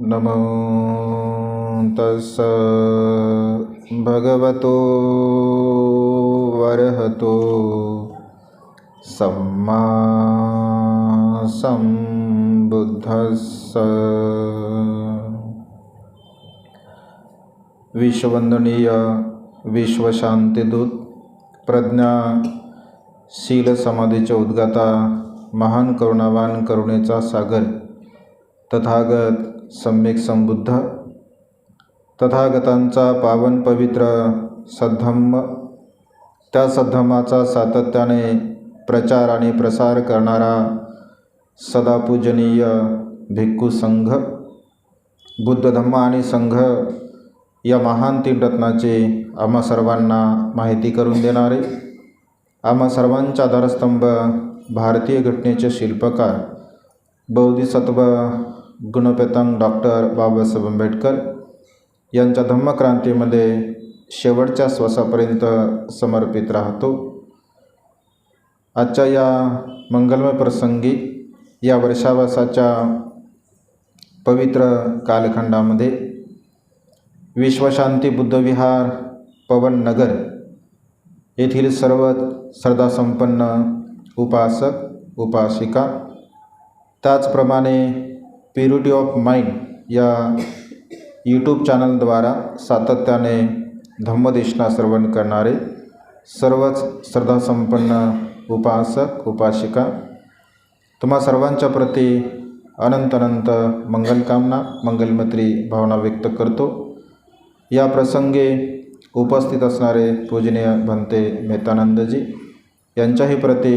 नमो तस्स भगवतो वरहतो सम्मा संबुद्धस्स। विश्ववंदनीय विश्वशांतिदूत प्रज्ञा शील समाधीचे उद्गाता महान करुणावान करुणेचा सागर तथागत सम्यक संबुद्ध तथागतांचा पावन पवित्र सद्धम्म, त्या सद्धम्माचा सातत्याने प्रचार आणि प्रसार करणारा सदा पूजनीय भिक्खू संघ, बुद्ध धम्म आणि संघ या महान तीन रत्नाचे आम्हा सर्वांना माहिती करून देणारे, आम्हा सर्वांचा आधारस्तंभ भारतीय घटनेचे शिल्पकार बोधिसत्व गुणपेतंग डॉक्टर बाबासाहेब आंबेडकर यांच्या धम्मक्रांतीमध्ये शेवटच्या श्वासापर्यंत समर्पित राहतो। आजच्या या मंगलमय प्रसंगी या वर्षावासाच्या पवित्र कालखंडामध्ये विश्वशांती बुद्धविहार पवन नगर येथील सर्व श्रद्धासंपन्न उपासक उपासिका, त्याचप्रमाणे प्युरिटी ऑफ माइंड या यूट्यूब चॅनलद्वारा सातत्याने धम्मदेशना श्रवण करणारे सर्वच श्रद्धासंपन्न उपासक उपासिका, तुम्हा सर्वांच्या प्रती अनंत अनंत मंगलकामना मंगलमैत्री भावना व्यक्त करतो। या प्रसंगी उपस्थित असणारे पूजनीय भंते मेहतानंदजी यांच्याही प्रती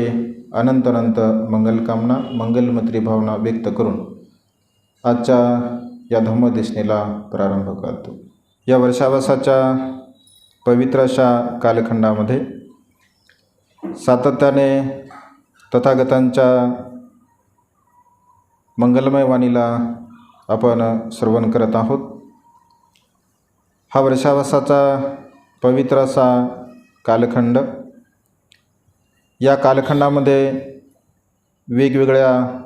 अनंत अनंत मंगलकामना मंगलमैत्री भावना व्यक्त करून आजच्या या धम्मदेशनेला प्रारंभ करतो। या वर्षावासाच्या पवित्र अशा कालखंडामध्ये सातत्याने तथागतांच्या मंगलमय वाणीला आपण श्रवण करत आहोत। हा वर्षावासाचा पवित्र असा कालखंड, या कालखंडामध्ये वेगवेगळ्या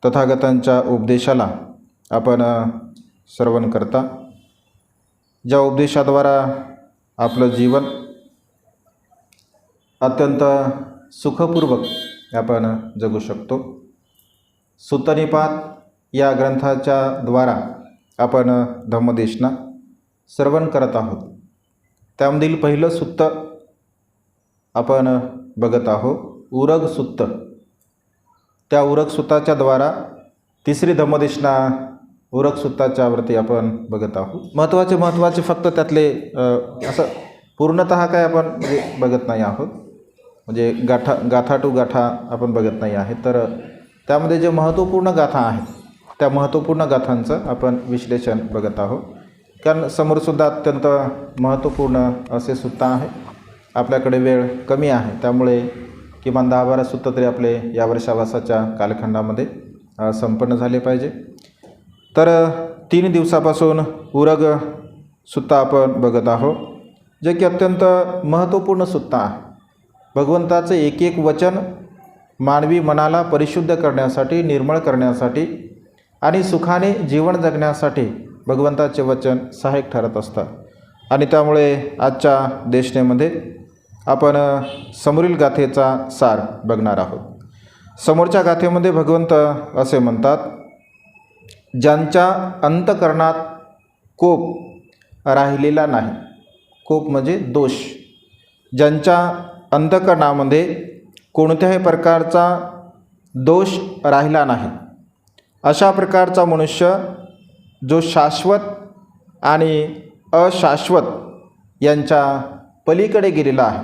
तथागतांच्या उपदेशाला आपण श्रवण करता, ज्या उपदेशाद्वारा आपलं जीवन अत्यंत सुखपूर्वक आपण जगू शकतो। सुत्तनिपात या ग्रंथाच्या द्वारा आपण धम्मदेशना श्रवण करत आहोत। त्यामधील पहिलं सुत्त आपण बघत आहोत, उरग सुत्त। त्या उरग सुत्ताच्या द्वारा तिसरी धम्मदेशना उरग सुत्ताच्या वरती आपण बघत आहोत। महत्त्वाचे फक्त त्यातले असं पूर्णतः काय आपण म्हणजे बघत नाही आहोत, म्हणजे गाथा टू गाथा आपण बघत नाही आहे, तर त्यामध्ये जे महत्त्वपूर्ण गाथा आहेत त्या महत्त्वपूर्ण गाथांचं आपण विश्लेषण बघत आहोत। कारण समोरसुद्धा अत्यंत महत्त्वपूर्ण असे सुत्त आहे। आपल्याकडे वेळ कमी आहे, त्यामुळे किमान 10-12 सुत्त तरी आपले या वर्षावासाच्या कालखंडामध्ये संपन्न झाले पाहिजे। तर 3 दिवसापासून उरग सुत्त आपण बघत आहोत, जे की अत्यंत महत्त्वपूर्ण सुत्त आहे। भगवंताचे एक एक वचन मानवी मनाला परिशुद्ध करण्यासाठी, निर्मळ करण्यासाठी आणि सुखाने जीवन जगण्यासाठी भगवंताचे वचन सहाय्यक ठरत असतात। आणि त्यामुळे आजच्या देशनेमध्ये आपण समोरील गाथेचा सार बघणार आहोत। समोरच्या गाथेमध्ये भगवंत असे म्हणतात, ज्यांच्या अंतकरणात कोप राहिलेला नाही, कोप म्हणजे दोष, ज्यांच्या अंतकरणामध्ये कोणत्याही प्रकारचा दोष राहिला नाही, अशा प्रकारचा मनुष्य जो शाश्वत आणि अशाश्वत यांच्या पलीकडे गेलेला आहे,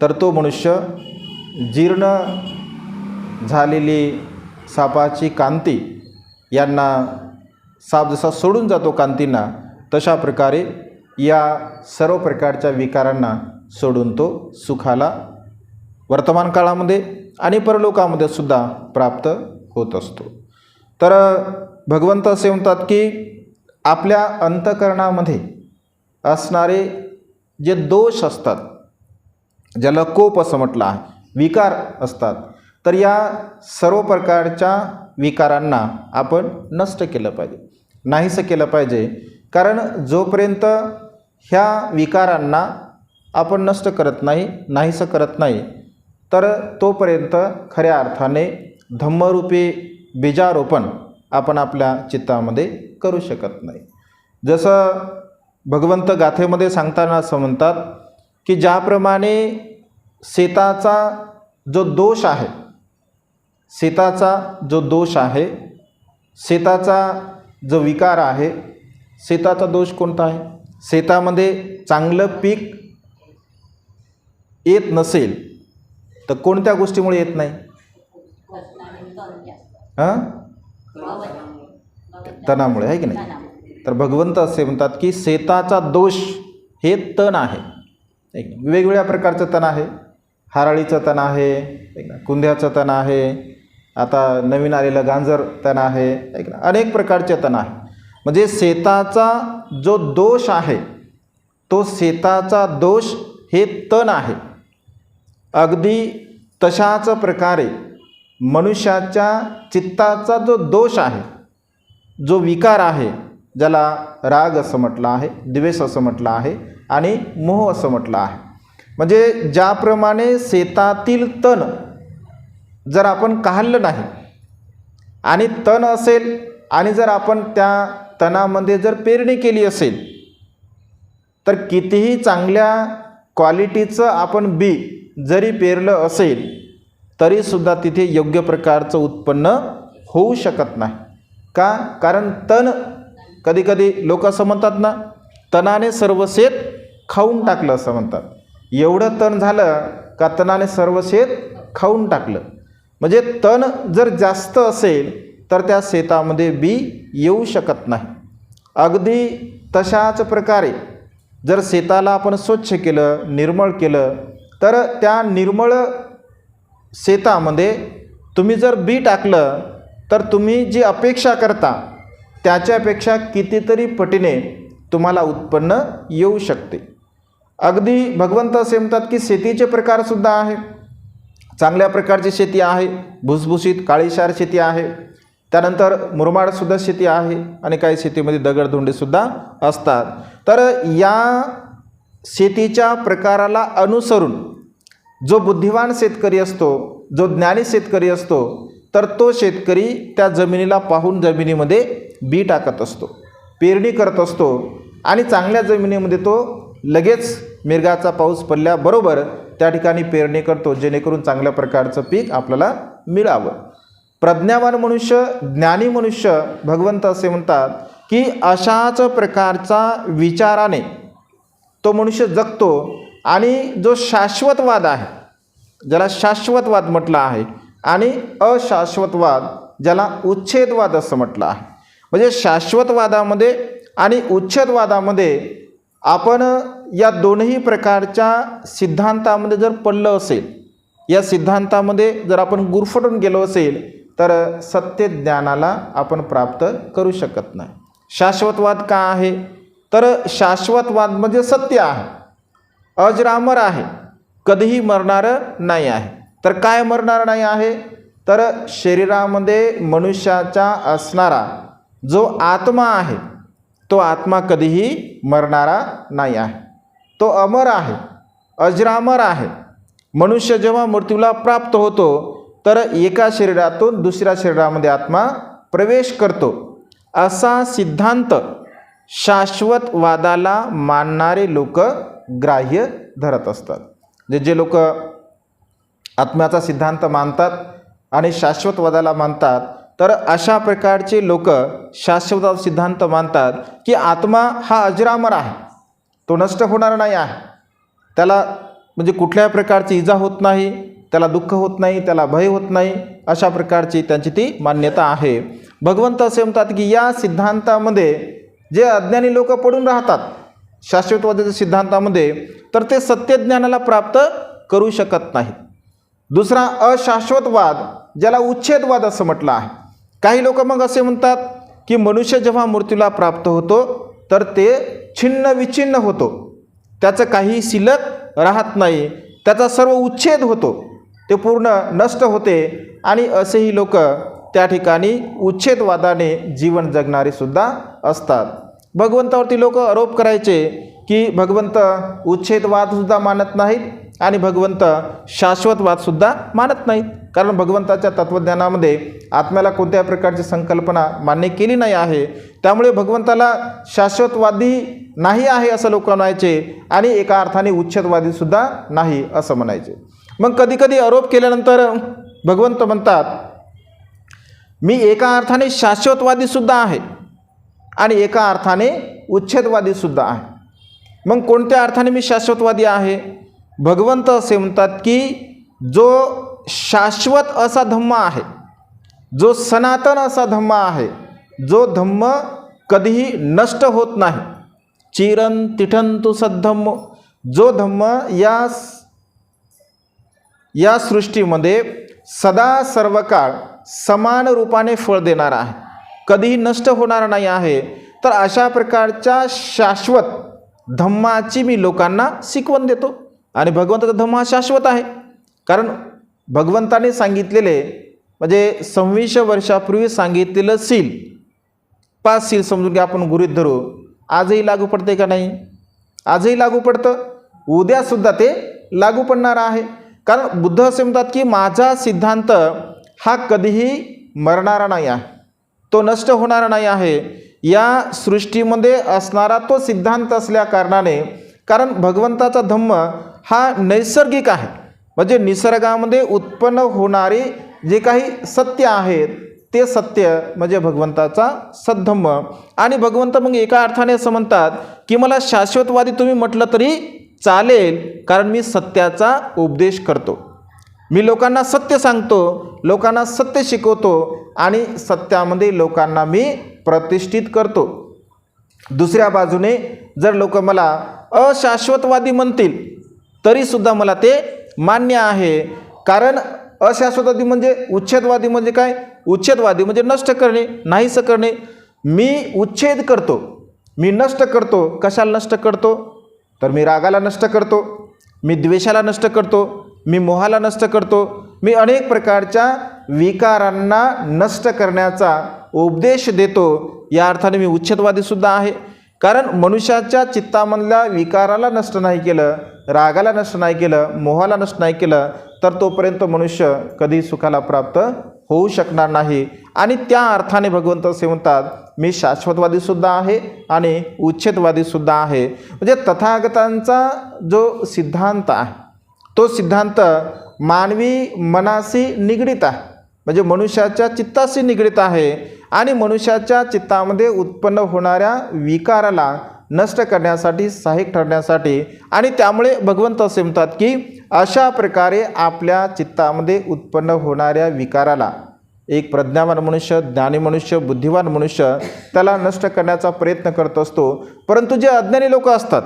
तर तो मनुष्य जीर्ण झालेली सापाची कांती यांना साप जसा सोडून जातो कांतींना, तशा प्रकारे या सर्व प्रकारच्या विकारांना सोडून तो सुखाला वर्तमान काळामध्ये आणि परलोकामध्ये सुद्धा प्राप्त होत असतो। तर भगवंत असे म्हणतात की आपल्या अंतकरणामध्ये असणारे जे दोष असतात, ज्याला कोप असं म्हटलं आहे, विकार असतात, तर या सर्व प्रकारच्या विकारांना आपण नष्ट केलं पाहिजे, नाहीसं केलं पाहिजे. कारण जोपर्यंत ह्या विकारांना आपण नष्ट करत नाही, नाहीसं करत नाही, तर तोपर्यंत खऱ्या अर्थाने धम्मरूपी बीजारोपण आपण आपल्या चित्तामध्ये करू शकत नाही. जसं भगवंत गाथेमध्ये सांगताना असं म्हणतात की ज्याप्रमाणे शेताचा जो दोष आहे, शेताचा जो विकार आहे, शेताचा दोष कोणता आहे? शेतामध्ये चांगलं पीक येत नसेल तर कोणत्या गोष्टीमुळे येत नाही? तणामुळे, आहे की नाही? तर भगवंत असे म्हणतात की शेताचा दोष हे तण आहे. वेगवेगळ्या प्रकारचं तण आहे. हाराळीचं तण आहे, कुंद्याचं तण आहे, आता नवीन आलेलं गांजर तण आहे, अनेक प्रकारचे तण आहे. म्हणजे शेताचा जो दोष आहे, तो शेताचा दोष हे तण आहे. अगदी तशाच प्रकारे मनुष्याच्या चित्ताचा जो दोष आहे, जो विकार आहे, ज्याला राग असं म्हटलं आहे, द्वेष असं म्हटलं आहे आणि मोह असं म्हटलं आहे. म्हणजे ज्याप्रमाणे शेतातील तण जर आपण काढलं नाही आणि तण असेल आणि जर आपण त्या तणामध्ये जर पेरणी केली असेल तर कितीही चांगल्या क्वालिटीचं आपण बी जरी पेरलं असेल तरीसुद्धा तिथे योग्य प्रकारचं उत्पन्न होऊ शकत नाही. का? कारण तण, कधीकधी लोक असं म्हणतात ना, तणाने सर्व शेत खाऊन टाकलं असं म्हणतात. एवढं तण झालं का तणाने सर्व शेत खाऊन टाकलं. म्हणजे तण जर जास्त असेल तर त्या शेतामध्ये बी येऊ शकत नाही. अगदी तशाच प्रकारे जर शेताला आपण स्वच्छ केलं, निर्मळ केलं, तर त्या निर्मळ शेतामध्ये तुम्ही जर बी टाकलं तर तुम्ही जी अपेक्षा करता त्याच्यापेक्षा कितीतरी पटीने तुम्हाला उत्पन्न येऊ शकते. अगदी भगवंत असे म्हणतात की शेतीचे प्रकारसुद्धा आहे. चांगल्या प्रकारची शेती आहे, भुसभुशीत काळीशार शेती आहे, त्यानंतर मुरमाडसुद्धा शेती आहे आणि काही शेतीमध्ये दगडधोंडेसुद्धा असतात. तर या शेतीच्या प्रकाराला अनुसरून जो बुद्धिवान शेतकरी असतो, जो ज्ञानी शेतकरी असतो, तर तो शेतकरी त्या जमिनीला पाहून जमिनीमध्ये बी टाकत असतो, पेरणी करत असतो आणि चांगल्या जमिनीमध्ये तो लगेच मिरगाचा पाऊस पडल्याबरोबर त्या ठिकाणी पेरणी करतो, जेणेकरून चांगल्या प्रकारचं पीक आपल्याला मिळावं. प्रज्ञावान मनुष्य, ज्ञानी मनुष्य, भगवंत असे म्हणतात की अशाच प्रकारचा विचाराने तो मनुष्य जगतो. आणि जो शाश्वतवाद आहे, ज्याला शाश्वतवाद म्हटलं आहे, आणि अशाश्वतवाद ज्याला उच्छेदवाद असं म्हटलं आहे. म्हणजे शाश्वतवादामध्ये आणि उच्छेदवादामध्ये आपण या दोन्ही प्रकारच्या सिद्धांतामध्ये जर पडलं असेल, या सिद्धांतामध्ये जर आपण गुरफटून गेलो असेल तर सत्य ज्ञानाला आपण प्राप्त करू शकत नाही. शाश्वतवाद का आहे? तर शाश्वतवाद म्हणजे सत्य आहे, अजरामर आहे, कधीही मरणारं नाही आहे. तर काय मरणार नाही आहे? तर शरीरामध्ये मनुष्याच्या असणारा जो आत्मा आहे, तो आत्मा कधीही मरणारा नाही आहे, तो अमर आहे, अजरामर आहे. मनुष्य जेव्हा मृत्यूला प्राप्त होतो तर एका शरीरातून दुसऱ्या शरीरामध्ये आत्मा प्रवेश करतो. असा सिद्धांत शाश्वतवादाला मानणारे लोक ग्राह्य धरत असतात. जे लोक आत्म्याचा सिद्धांत मानतात आणि शाश्वतवादाला मानतात, तर अशा प्रकारचे लोक शाश्वत सिद्धांत मानतात की आत्मा हा अजरामर आहे, तो नष्ट होणार नाही आहे, त्याला म्हणजे कुठल्याही प्रकारची इजा होत नाही, त्याला दुःख होत नाही, त्याला भय होत नाही. अशा प्रकारची त्यांची ती मान्यता आहे. भगवंत असे म्हणतात की या सिद्धांतामध्ये जे अज्ञानी लोक पडून राहतात शाश्वतवादाच्या सिद्धांतामध्ये, तर ते सत्यज्ञानाला प्राप्त करू शकत नाहीत. दुसरा अशाश्वतवाद ज्याला उच्छेदवाद असं म्हटलं आहे. काही लोक मग असे म्हणतात की मनुष्य जेव्हा मृत्यूला प्राप्त होतो तर ते छिन्न विच्छिन्न होतो, त्याचं काही शिल्लक राहत नाही, त्याचा सर्व उच्छेद होतो, ते पूर्ण नष्ट होते. आणि असेही लोक त्या ठिकाणी उच्छेदवादाने जीवन जगणारे सुद्धा असतात. भगवंतावरती लोक आरोप करायचे की भगवंत उच्छेदवादसुद्धा मानत नाहीत आणि भगवंत शाश्वतवादसुद्धा मानत नाहीत. कारण भगवंताच्या तत्त्वज्ञानामध्ये आत्म्याला कोणत्या प्रकारची संकल्पना मान्य केली नाही आहे. त्यामुळे भगवंताला शाश्वतवादी नाही आहे असं लोक म्हणायचे आणि एका अर्थाने उच्छेदवादीसुद्धा नाही असं म्हणायचे. मग कधीकधी आरोप केल्यानंतर भगवंत म्हणतात, मी एका अर्थाने शाश्वतवादीसुद्धा आहे आणि एका अर्थाने उच्छेदवादीसुद्धा आहे. मग कोणत्या अर्थाने मी शाश्वतवादी आहे? भगवंत असे म्हणतात की जो शाश्वत असा धम्म आहे, जो सनातन असा धम्म आहे, जो धम्म कधीही नष्ट होत नाही, चिरं तिठंतु सद्धम्म, जो धम्म या सृष्टीमध्ये सदा सर्व काळ समान रूपाने फळ देणारा आहे, कधीही नष्ट होणार नाही आहे. तर अशा प्रकारच्या शाश्वत धम्माची मी लोकांना शिकवण देतो. आणि भगवंताचा धम्म हा शाश्वत आहे. कारण भगवंताने सांगितलेले म्हणजे 26 वर्षापूर्वी सांगितलेलं सील, 5 सील समजून की आपण गृहीत धरू, आजही लागू पडते का नाही? आजही लागू पडतं, उद्यासुद्धा ते लागू पडणार आहे. कारण बुद्ध असे म्हणतात की माझा सिद्धांत हा कधीही मरणारा नाही आहे, तो नष्ट होणारा नाही आहे. या सृष्टीमध्ये असणारा तो सिद्धांत असल्या कारणाने, कारण भगवंताचा धम्म हा नैसर्गिक आहे, म्हणजे निसर्गामध्ये उत्पन्न होणारे जे काही सत्य आहेत ते सत्य म्हणजे भगवंताचा सद्धम्म. आणि भगवंत मग एका अर्थाने असं म्हणतात की मला शाश्वतवादी तुम्ही म्हटलं तरी चालेल, कारण मी सत्याचा उपदेश करतो, मी लोकांना सत्य सांगतो, लोकांना सत्य शिकवतो आणि सत्यामध्ये लोकांना मी प्रतिष्ठित करतो. दुसऱ्या बाजूने जर लोक मला अशाश्वतवादी म्हणतील तरीसुद्धा मला ते मान्य आहे. कारण अशाश्वतवादी म्हणजे उच्छेदवादी म्हणजे काय? उच्छेदवादी म्हणजे नष्ट करणे, नाहीसं करणे. मी उच्छेद करतो, मी नष्ट करतो. कशाला नष्ट करतो? तर मी रागाला नष्ट करतो, मी द्वेषाला नष्ट करतो, मी मोहाला नष्ट करतो, मी अनेक प्रकारच्या विकारांना नष्ट करण्याचा उपदेश देतो. या अर्थाने मी उच्छेदवादीसुद्धा आहे. कारण मनुष्याच्या चित्तामधल्या विकाराला नष्ट नाही केलं, रागाला नष्ट नाही केलं, मोहाला नष्ट नाही केलं तर तोपर्यंत मनुष्य कधी सुखाला प्राप्त होऊ शकणार नाही. आणि त्या अर्थाने भगवंत असे म्हणतात मी शाश्वतवादीसुद्धा आहे आणि उच्छेदवादीसुद्धा आहे. म्हणजे तथागतांचा जो सिद्धांत आहे तो सिद्धांत मानवी मनाशी निगडीत आहे, म्हणजे मनुष्याच्या चित्ताशी निगडीत आहे आणि मनुष्याच्या चित्तामध्ये उत्पन्न होणाऱ्या विकाराला नष्ट करण्यासाठी, सहाय्यक ठरण्यासाठी. आणि त्यामुळे भगवंत असे म्हणतात की अशा प्रकारे आपल्या चित्तामध्ये उत्पन्न होणाऱ्या विकाराला एक प्रज्ञावान मनुष्य, ज्ञानी मनुष्य, बुद्धिवान मनुष्य त्याला नष्ट करण्याचा प्रयत्न करत असतो. परंतु जे अज्ञानी लोक असतात,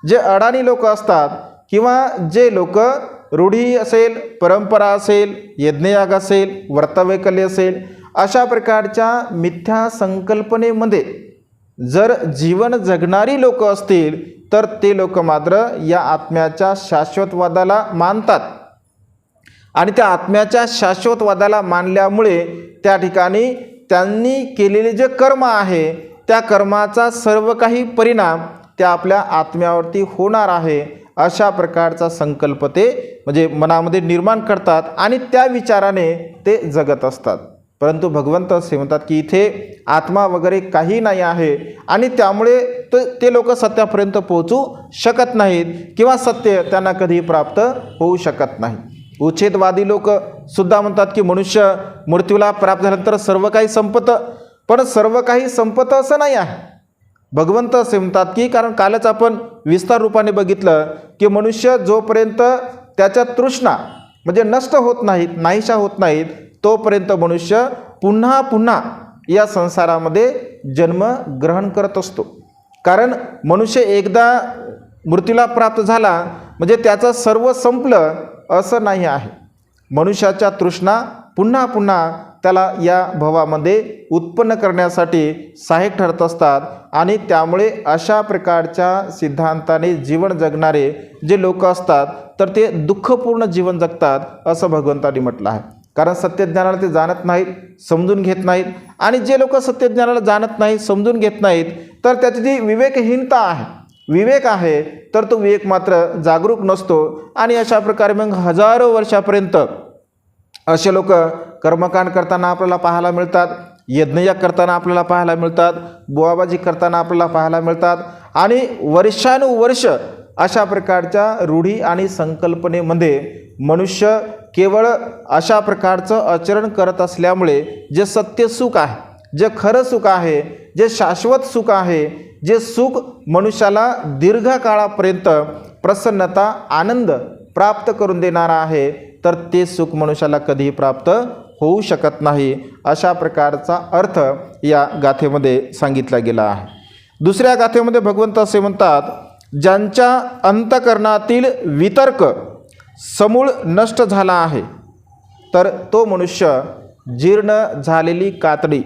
जे अडाणी लोक असतात किंवा जे लोक रूढी असेल, परंपरा असेल, यज्ञयाग असेल, वर्तवैकल्य असेल, अशा प्रकारच्या मिथ्या संकल्पनेमध्ये जर जीवन जगणारी लोक असतील तर ते लोक मात्र या आत्म्याच्या शाश्वतवादाला मानतात. आणि त्या आत्म्याच्या शाश्वतवादाला मानल्यामुळे त्या ठिकाणी त्यांनी केलेले जे कर्म आहे त्या कर्माचा सर्व काही परिणाम त्या आपल्या आत्म्यावरती होणार आहे, अशा प्रकारचा संकल्प ते म्हणजे मनामध्ये निर्माण करतात आणि त्या विचाराने ते जगत असतात. परंतु भगवंत असे म्हणतात की इथे आत्मा वगैरे काही नाही आहे आणि त्यामुळे ते लोक सत्यापर्यंत पोहोचू शकत नाहीत किंवा सत्य त्यांना कधी प्राप्त होऊ शकत नाही. उच्छेदवादी लोक सुद्धा म्हणतात की मनुष्य मृत्यूला प्राप्त झाल्यानंतर सर्व काही संपतं, पण सर्व काही संपतं असं नाही आहे. भगवंत असे म्हणतात की कारण कालच आपण विस्तार रूपाने बघितलं की मनुष्य जोपर्यंत त्याच्या तृष्णा म्हणजे नष्ट होत नाहीत, नाहीशा होत नाहीत, तोपर्यंत मनुष्य पुन्हा पुन्हा या संसारामध्ये जन्म ग्रहण करत असतो. कारण मनुष्य एकदा मृत्यूला प्राप्त झाला म्हणजे त्याचं सर्व संपलं असं नाही आहे. मनुष्याच्या तृष्णा पुन्हा पुन्हा त्याला या भवामध्ये उत्पन्न करण्यासाठी सहाय्यक ठरत असतात आणि त्यामुळे अशा प्रकारच्या सिद्धांताने जीवन जगणारे जे लोक असतात तर ते दुःखपूर्ण जीवन जगतात असं भगवंतांनी म्हटलं आहे. कारण सत्यज्ञानाला ते जाणत नाहीत, समजून घेत नाहीत. आणि जे लोक सत्यज्ञानाला जाणत नाहीत, समजून घेत नाहीत, तर त्याची जी विवेकहीनता आहे, विवेक आहे, तर तो विवेक मात्र जागरूक नसतो. आणि अशा प्रकारे मग हजारो वर्षापर्यंत असे लोक कर्मकांड करताना आपल्याला पाहायला मिळतात, यज्ञयाग करताना आपल्याला पाहायला मिळतात, बुवाबाजी करताना आपल्याला पाहायला मिळतात. आणि वर्षानुवर्ष अशा प्रकारच्या रूढी आणि संकल्पनेमध्ये मनुष्य केवळ अशा प्रकारचं आचरण करत असल्यामुळे जे सत्य सुख आहे, जे खरं सुख आहे, जे शाश्वत सुख आहे, जे सुख मनुष्याला दीर्घकाळापर्यंत प्रसन्नता, आनंद प्राप्त करून देणारा आहे, तर ते सुख मनुष्याला कधीही प्राप्त होऊ शकत नाही. अशा प्रकारचा अर्थ या गाथेमध्ये सांगितला गेला आहे. दुसऱ्या गाथेमध्ये भगवंत असे म्हणतात, ज्यांच्या अंतकरणातील वितर्क समूळ नष्ट झाला आहे, तर तो मनुष्य जीर्ण झालेली कातडी,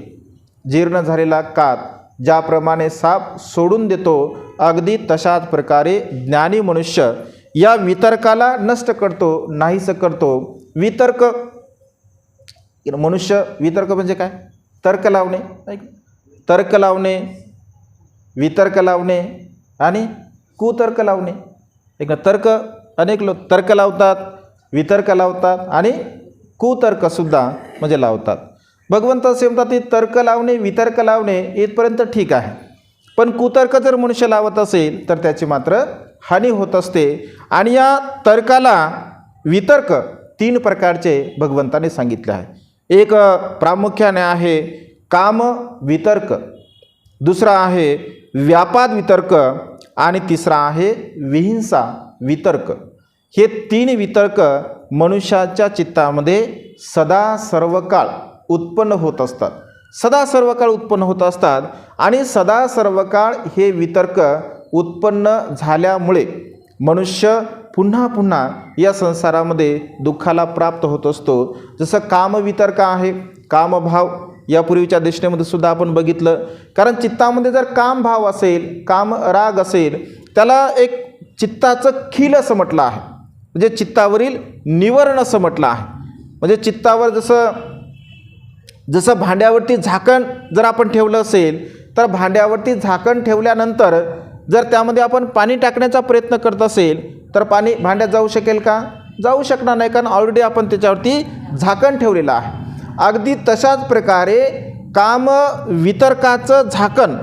जीर्ण झालेला कात ज्याप्रमाणे साप सोडून देतो, अगदी तशाच प्रकारे ज्ञानी मनुष्य या वितर्काला नष्ट करतो, नाहीसं करतो. वितर्क, मनुष्य वितर्क म्हणजे काय? तर्क लावणे, तर्क लावणे, वितर्क लावणे आणि कुतर्क लावणे. एक ना, तर्क, अनेक लोक तर्क लावतात, वितर्क लावतात आणि कुतर्कसुद्धा म्हणजे लावतात. भगवंत असे म्हणतात की तर्क लावणे, वितर्क लावणे इथपर्यंत ठीक आहे, पण कुतर्क जर मनुष्य लावत असेल तर त्याची मात्र हानी होत असते. आणि या तर्काला वितर्क 3 प्रकारचे भगवंताने सांगितले आहे. एक प्रामुख्याने आहे काम वितर्क, दुसरा आहे व्यापाद वितर्क आणि तिसरा आहे विहिंसा वितर्क. हे 3 वितर्क मनुष्याच्या चित्तामध्ये सदा सर्व काळ उत्पन्न होत असतात, सदा सर्व काळ उत्पन्न होत असतात. आणि सदा सर्व काळ हे वितर्क उत्पन्न झाल्यामुळे मनुष्य पुन्हा पुन्हा या संसारामध्ये दुःखाला प्राप्त होत असतो. जसं कामवितर्क आहे, कामभाव, यापूर्वीच्या देशनेमध्ये सुद्धा आपण बघितलं. कारण चित्तामध्ये जर कामभाव असेल, कामराग असेल, त्याला एक चित्ताचं खील असं म्हटलं आहे, म्हणजे चित्तावरील निवरण असं म्हटलं आहे. म्हणजे चित्तावर जसं भांड्यावरती झाकण जर आपण ठेवलं असेल, तर भांड्यावरती झाकण ठेवल्यानंतर जर त्यामध्ये आपण पाणी टाकण्याचा प्रयत्न करत असेल, तर पाणी भांड्यात जाऊ शकेल का? जाऊ शकणार नाही, कारण ऑलरेडी आपण त्याच्यावरती झाकण ठेवलेलं आहे. अगदी तशाच प्रकारे काम वितर्काचं झाकण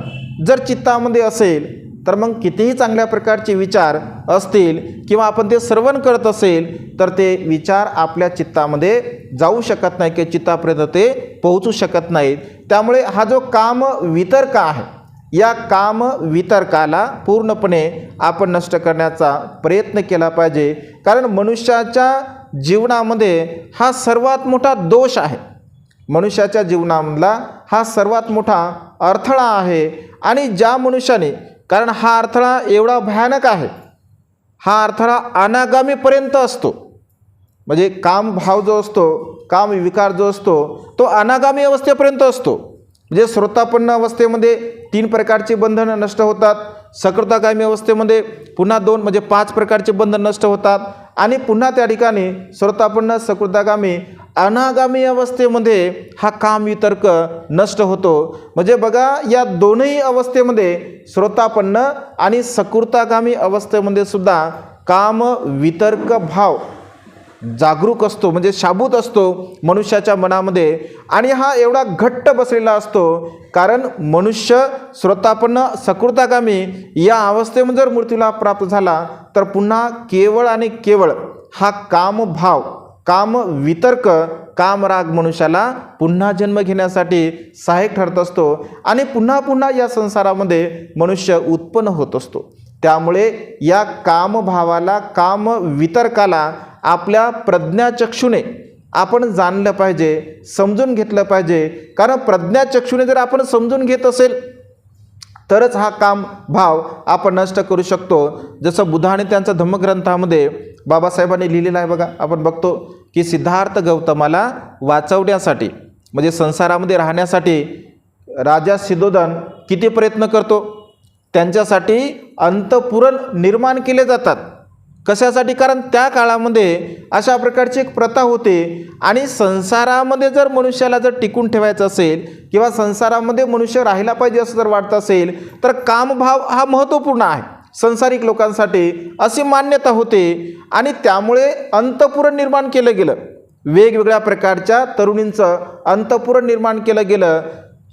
जर चित्तामध्ये असेल, तर मग कितीही चांगल्या प्रकारचे विचार असतील किंवा आपण ते श्रवण करत असेल, तर ते विचार आपल्या चित्तामध्ये जाऊ शकत नाही, की चित्तापर्यंत ते पोहोचू शकत नाहीत. त्यामुळे हा जो काम वितर्क आहे, या काम वितर्काला पूर्णपणे आपण नष्ट करण्याचा प्रयत्न केला पाहिजे. कारण मनुष्याच्या जीवनामध्ये हा सर्वात मोठा दोष आहे, मनुष्याच्या जीवनामधला हा सर्वात मोठा अडथळा आहे. आणि ज्या मनुष्याने, कारण हा अडथळा एवढा भयानक आहे, हा अडथळा अनागामीपर्यंत असतो. म्हणजे कामभाव जो असतो, काम विकार जो असतो, तो अनागामी अवस्थेपर्यंत असतो. म्हणजे श्रोतापन्न अवस्थेमध्ये 3 प्रकारचे बंधनं नष्ट होतात, सकृतागामी अवस्थेमध्ये पुन्हा 2 म्हणजे 5 प्रकारचे बंधन नष्ट होतात. आणि पुन्हा त्या ठिकाणी श्रोतापन्न, सकृतागामी, अनागामी अवस्थेमध्ये हा काम वितर्क नष्ट होतो. म्हणजे बघा, या दोनही अवस्थेमध्ये, श्रोतापन्न आणि सकृतागामी अवस्थेमध्ये सुद्धा काम वितर्क भाव जागरूक असतो, म्हणजे शाबूत असतो मनुष्याच्या मनामध्ये. आणि हा एवढा घट्ट बसलेला असतो, कारण मनुष्य श्रोतापन्न, सकृतागामी या अवस्थेमध्ये जर मृत्यूला प्राप्त झाला, तर पुन्हा केवळ आणि केवळ हा कामभाव, काम वितर्क, कामराग मनुष्याला पुन्हा जन्म घेण्यासाठी सहाय्यक ठरत असतो. आणि पुन्हा पुन्हा या संसारामध्ये मनुष्य उत्पन्न होत असतो. त्यामुळे या कामभावाला, काम वितर्काला आपल्या प्रज्ञाचक्षुने आपण जाणलं पाहिजे, समजून घेतलं पाहिजे. कारण प्रज्ञाचक्षुने जर आपण समजून घेत असेल, तरच हा काम भाव आपण नष्ट करू शकतो. जसं बुद्धाने त्यांच्या धम्मग्रंथामध्ये बाबासाहेबांनी लिहिलेलं आहे बघा. आपण बघतो की सिद्धार्थ गौतमाला वाचवण्यासाठी, म्हणजे संसारामध्ये राहण्यासाठी राजा सिद्धोधन किती प्रयत्न करतो. त्यांच्यासाठी अंतःपुरण निर्माण केले जातात. कशासाठी? कारण त्या काळामध्ये अशा प्रकारची एक प्रथा होते आणि संसारामध्ये जर मनुष्याला जर टिकून ठेवायचं असेल किंवा संसारामध्ये मनुष्य राहिला पाहिजे असं जर वाटत असेल तर कामभाव हा महत्त्वपूर्ण आहे संसारिक लोकांसाठी, अशी मान्यता होते. आणि त्यामुळे अंतःपुर निर्माण केलं गेलं. वेगवेगळ्या प्रकारच्या तरुणींचं अंतःपुर निर्माण केलं गेलं.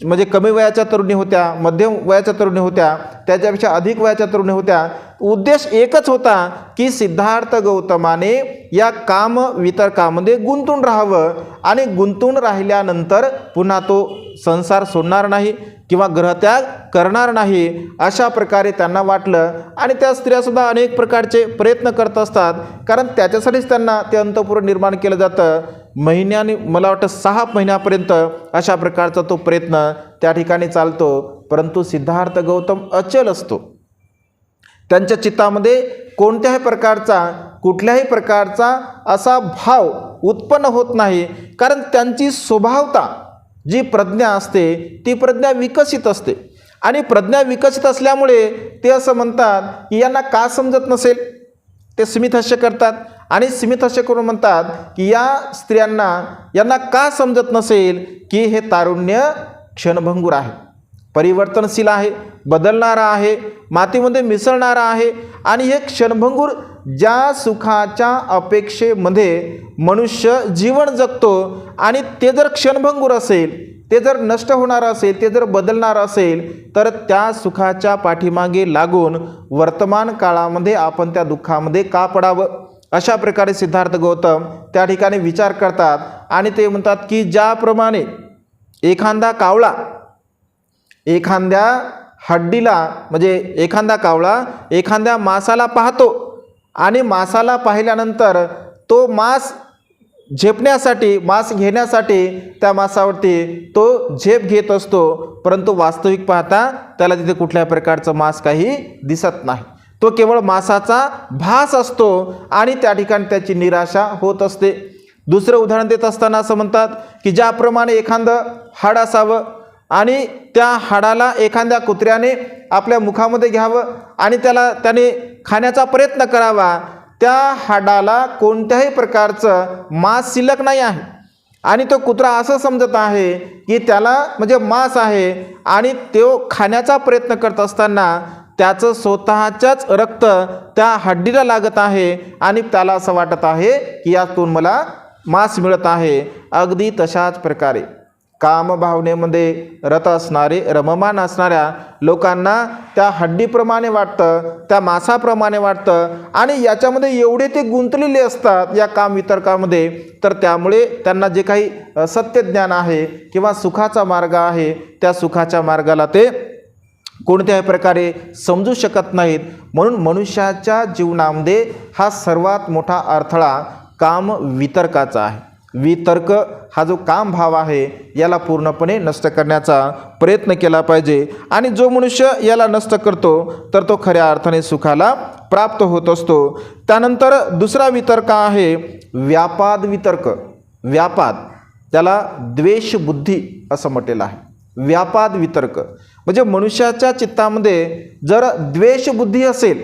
म्हणजे कमी वयाच्या तरुणी होत्या, मध्यम वयाच्या तरुणी होत्या, त्याच्यापेक्षा अधिक वयाच्या तरुणी होत्या. उद्देश एकच होता की सिद्धार्थ गौतमाने या काम वितर्कामध्ये गुंतून राहावं आणि गुंतून राहिल्यानंतर पुन्हा तो संसार सोडणार नाही किंवा ग्रहत्याग करणार नाही अशा प्रकारे त्यांना वाटलं. आणि त्या स्त्रियासुद्धा अनेक प्रकारचे प्रयत्न करत असतात, कारण त्याच्यासाठीच त्यांना ते अंतःपुर निर्माण केलं जातं. महिन्याने, मला वाटतं 6 महिन्यापर्यंत अशा प्रकारचा तो प्रयत्न त्या ठिकाणी चालतो. परंतु सिद्धार्थ गौतम अचल असतो. त्यांच्या चित्तामध्ये कुठल्याही प्रकारचा असा भाव उत्पन्न होत नाही, कारण त्यांची स्वभावता जी प्रज्ञा असते ती प्रज्ञा विकसित असते. आणि प्रज्ञा विकसित असल्यामुळे ते असं म्हणतात की यांना का समजत नसेल. ते स्मितहास्य करतात आणि स्मितहास्य करून म्हणतात की या यांना का समजत नसेल की हे तारुण्य क्षणभंगूर आहे, परिवर्तनशील आहे, बदलणारा आहे, मातीमध्ये मिसळणारा आहे. आणि हे क्षणभंगूर ज्या सुखाच्या अपेक्षेमध्ये मनुष्य जीवन जगतो आणि ते जर क्षणभंगूर असेल, ते जर नष्ट होणार असेल, ते जर बदलणार असेल तर त्या सुखाच्या पाठीमागे लागून वर्तमान काळामध्ये आपण त्या दुःखामध्ये का पडावं. अशा प्रकारे सिद्धार्थ गौतम त्या ठिकाणी विचार करतात. आणि ते म्हणतात की ज्याप्रमाणे एखादा कावळा एखाद्या हड्डीला, म्हणजे एखादा कावळा एखाद्या मासाला पाहतो आणि मासाला पाहिल्यानंतर तो मांस घेण्यासाठी त्या मासावरती तो झेप घेत असतो, परंतु वास्तविक पाहता त्याला तिथे कुठल्याही प्रकारचं मांस काही दिसत नाही. तो केवळ मांसाचा भास असतो आणि त्या ठिकाणी त्याची निराशा होत असते. दुसरं उदाहरण देत असताना असं म्हणतात की ज्याप्रमाणे एखादं हाड असावं आणि त्या हाडाला एखाद्या कुत्र्याने आपल्या मुखामध्ये घ्यावं आणि त्याने खाण्याचा प्रयत्न करावा, त्या हाडाला कोणत्याही प्रकारचं मांस शिल्लक नाही आहे आणि तो कुत्रा असं समजत आहे की त्याला म्हणजे मांस आहे. आणि तो खाण्याचा प्रयत्न करत असताना त्याचं स्वतःच्याच रक्त त्या हड्डीला लागत आहे आणि त्याला असं वाटत आहे की यातून मला मांस मिळत आहे. अगदी तशाच प्रकारे कामभावनेमध्ये रममाण असणाऱ्या लोकांना त्या हड्डीप्रमाणे वाटतं, त्या मांसाप्रमाणे वाटतं आणि याच्यामध्ये एवढे ते गुंतलेले असतात या काम वितर्कामध्ये. तर त्यामुळे त्यांना जे काही सत्य ज्ञान आहे किंवा सुखाचा मार्ग आहे त्या सुखाच्या मार्गाला ते कोणत्याही प्रकारे समजू शकत नाहीत. म्हणून मनुष्याच्या जीवनामध्ये हा सर्वात मोठा अडथळा काम वितर्काचा आहे. वितर्क हा जो काम भाव आहे याला पूर्णपणे नष्ट करण्याचा प्रयत्न केला पाहिजे. आणि जो मनुष्य याला नष्ट करतो तर तो खऱ्या अर्थाने सुखाला प्राप्त होत असतो. त्यानंतर दुसरा वितर्क आहे व्यापाद वितर्क. व्यापाद, त्याला द्वेषबुद्धी असं म्हटलेलं आहे. व्यापाद वितर्क म्हणजे मनुष्याच्या चित्तामध्ये जर द्वेषबुद्धी असेल,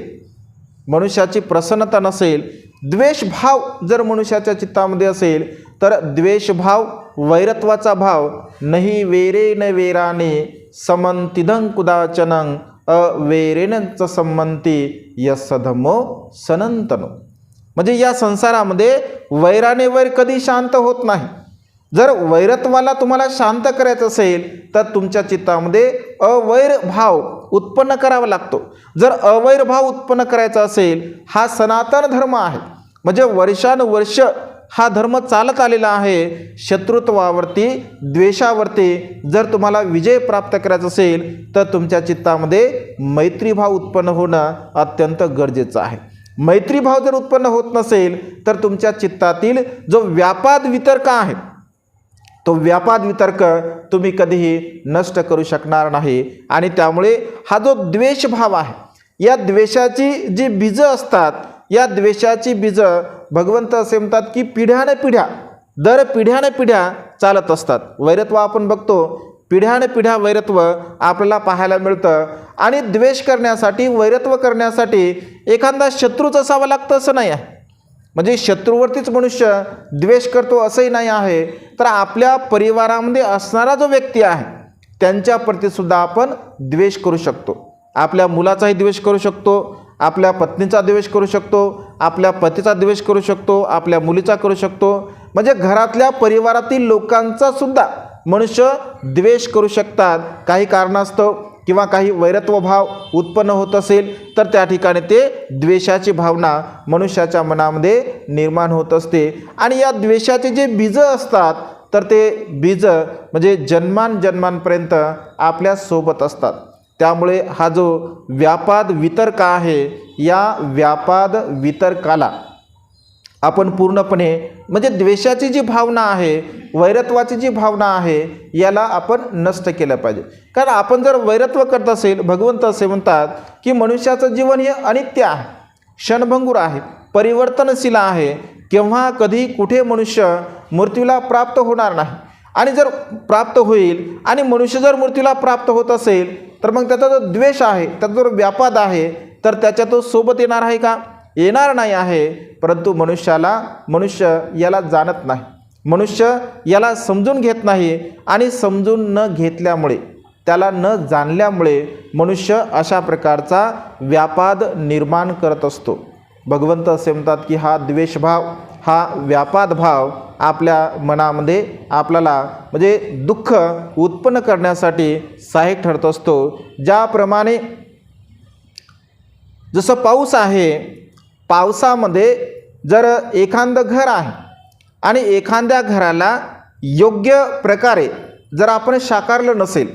मनुष्याची प्रसन्नता नसेल, द्वेषभाव जर मनुष्याच्या चित्तामध्ये असेल तर द्वेषभाव, वैरत्वाचा भाव, नहि वेरे न वेराने समंतिदं कुदाचनं अवेरेनच संमंती यस्सधमो सनंतनो. म्हणजे या संसारामध्ये वैराने वैर कधी शांत होत नाही. जर वैरत्वाला तुम्हाला शांत करायचं असेल तर तुमच्या चित्तामध्ये अवैर भाव उत्पन्न करावा लागतो. जर अवैर भाव उत्पन्न करायचा असेल, हा सनातन धर्म आहे, म्हणजे वर्षानुवर्ष हा धर्म चालत आलेला आहे. शत्रुत्वावरती, द्वेषावरती जर तुम्हाला विजय प्राप्त करायचा असेल तर तुमच्या चित्तामध्ये मैत्रीभाव उत्पन्न होणं अत्यंत गरजेचं आहे. मैत्रीभाव जर उत्पन्न होत नसेल तर तुमच्या चित्तातील जो व्यापाद वितर्क आहे तो व्यापाद वितर्क तुम्ही कधीही नष्ट करू शकणार नाही. आणि त्यामुळे हा जो द्वेषभाव आहे, या द्वेषाची जी बीजं असतात, या द्वेषाची बीजं भगवंत असे म्हणतात की पिढ्याने पिढ्या, दर पिढ्याने पिढ्या चालत असतात. वैरत्व आपण बघतो पिढ्यानपिढ्या वैरत्व आपल्याला पाहायला मिळतं. आणि द्वेष करण्यासाठी, वैरत्व करण्यासाठी एखादा शत्रूच असावा लागतं असं नाही आहे. म्हणजे शत्रूवरतीच मनुष्य द्वेष करतो असंही नाही आहे. तर आपल्या परिवारामध्ये असणारा जो व्यक्ती आहे त्यांच्याप्रतीसुद्धा आपण द्वेष करू शकतो. आपल्या मुलाचाही द्वेष करू शकतो, आपल्या पत्नीचा द्वेष करू शकतो, आपल्या पतीचा द्वेष करू शकतो, आपल्या मुलीचा करू शकतो. म्हणजे घरातल्या परिवारातील लोकांचा सुद्धा मनुष्य द्वेष करू शकतात. काही कारणास्तव किंवा काही वैरत्व भाव उत्पन्न होत असेल तर त्या ठिकाणी ते द्वेषाची भावना मनुष्याच्या मनामध्ये निर्माण होत असते. आणि या द्वेषाचे जे बीज असतात तर ते बीज म्हणजे जन्मांजन्मांपर्यंत आपल्यासोबत असतात. त्यामुळे हा जो व्यापाद वितर्क आहे, या व्यापाद वितर्काला आपण पूर्णपणे म्हणजे द्वेषाची जी भावना आहे, वैरत्वाची जी भावना आहे, याला आपण नष्ट केलं पाहिजे. कारण आपण जर वैरत्व करत असेल, भगवंत असे म्हणतात की मनुष्याचं जीवन हे अनित्य आहे, क्षणभंगूर आहे, परिवर्तनशील आहे. केव्हा कधी कुठे मनुष्य मृत्यूला प्राप्त होणार नाही. आणि जर प्राप्त होईल आणि मनुष्य जर मृत्यूला प्राप्त होत असेल तर मग त्याचा जो द्वेष आहे, त्याचा जो व्यापाद आहे, तर त्याच्या तो सोबत येणार आहे का? येणार नाही आहे. परंतु मनुष्य याला जाणत नाही, मनुष्य याला समजून घेत नाही. आणि समजून न घेतल्यामुळे, त्याला न जाणल्यामुळे मनुष्य अशा प्रकारचा व्यापाद निर्माण करत असतो. भगवंत असे म्हणतात की हा द्वेषभाव, हा व्यापाद भाव आपल्या मनामध्ये आपल्याला म्हणजे दुःख उत्पन्न करण्यासाठी सहाय्यक ठरत असतो. ज्याप्रमाणे जसं पाऊस आहे, पावसामध्ये जर एखादं घर आहे आणि एखाद्या घराला योग्य प्रकारे जर आपण साकारलं नसेल,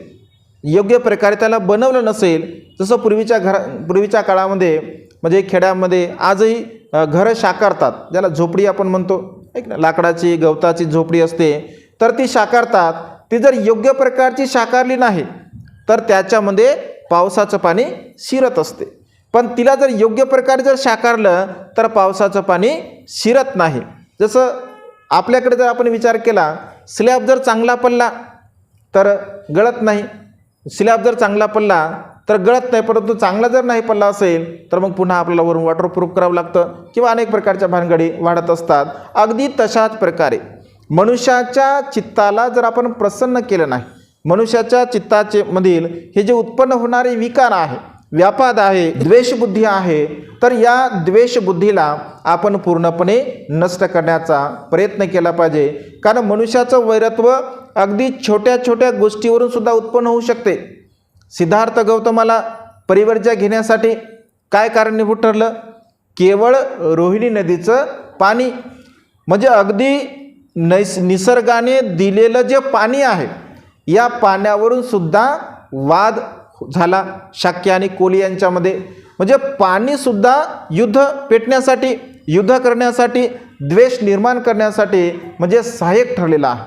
योग्य प्रकारे त्याला बनवलं नसेल, जसं पूर्वीच्या काळामध्ये म्हणजे खेड्यामध्ये आजही घरं साकारतात, ज्याला झोपडी आपण म्हणतो, एक ना, लाकडाची गवताची झोपडी असते, तर ती साकारतात. ती जर योग्य प्रकारची साकारली नाही तर त्याच्यामध्ये पावसाचं पाणी शिरत असते. पण तिला जर योग्य प्रकारे जर साकारलं तर पावसाचं पाणी शिरत नाही. जसं आपल्याकडे जर आपण विचार केला, स्लॅब जर चांगला पडला तर गळत नाही, स्लॅब जर चांगला पडला तर गळत नाही. परंतु चांगला जर नाही पडला असेल तर मग पुन्हा आपल्याला वरून वॉटरप्रूफ करावं लागतं किंवा अनेक प्रकारच्या भानगडी वाढत असतात. अगदी तशाच प्रकारे मनुष्याच्या चित्ताला जर आपण प्रसन्न केलं नाही, मनुष्याच्या चित्ताचे मधील हे जे उत्पन्न होणारे विकार आहे, व्यापाद आहे, द्वेषबुद्धी आहे, तर या द्वेषबुद्धीला आपण पूर्णपणे नष्ट करण्याचा प्रयत्न केला पाहिजे. कारण मनुष्याचं वैरत्व अगदी छोट्या छोट्या गोष्टीवरून सुद्धा उत्पन्न होऊ शकते. सिद्धार्थ गौतमाला परिवर्ज्य घेण्यासाठी काय कारणीभूत ठरलं? केवळ रोहिणी नदीचं पाणी. म्हणजे अगदी निसर्गाने दिलेलं जे पाणी आहे, या पाण्यावरून सुद्धा वाद झाला शाक्य आणि कोली यांच्यामध्ये. म्हणजे पाणीसुद्धा युद्ध पेटण्यासाठी, युद्ध करण्यासाठी, द्वेष निर्माण करण्यासाठी म्हणजे सहाय्यक ठरलेला आहे.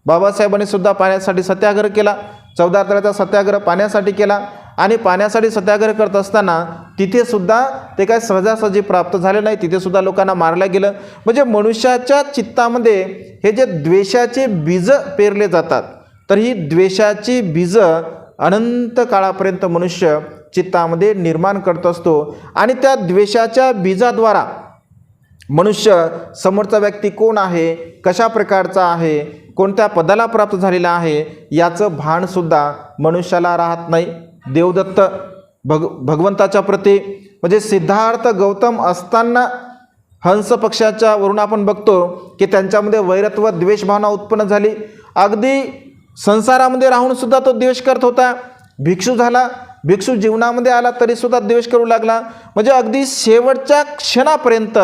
बाबासाहेबांनी सुद्धा पाण्यासाठी सत्याग्रह केला, 14 तारखेचा सत्याग्रह पाण्यासाठी केला. आणि पाण्यासाठी सत्याग्रह करत असताना तिथे सुद्धा ते काय सहजासहजी प्राप्त झाले नाही, तिथे सुद्धा लोकांना मारलं गेलं. म्हणजे मनुष्याच्या चित्तामध्ये हे जे द्वेषाचे बीज पेरले जातात, तर ही द्वेषाची बीज अनंत काळापर्यंत मनुष्य चित्तामध्ये निर्माण करत असतो. आणि त्या द्वेषाच्या बीजाद्वारा मनुष्य समोरचा व्यक्ती कोण आहे, कशा प्रकारचा आहे, कोणत्या पदाला प्राप्त झालेला आहे, याचं भानसुद्धा मनुष्याला राहत नाही. देवदत्त भगवंताच्या प्रती म्हणजे सिद्धार्थ गौतम असताना हंस पक्षाच्या वरून आपण बघतो की त्यांच्यामध्ये वैरत्व द्वेषभावना उत्पन्न झाली. अगदी संसारामध्ये राहून सुद्धा तो द्वेष करत होता. भिक्षू झाला, भिक्षू जीवनामध्ये आला तरीसुद्धा द्वेष करू लागला. म्हणजे अगदी शेवटच्या क्षणापर्यंत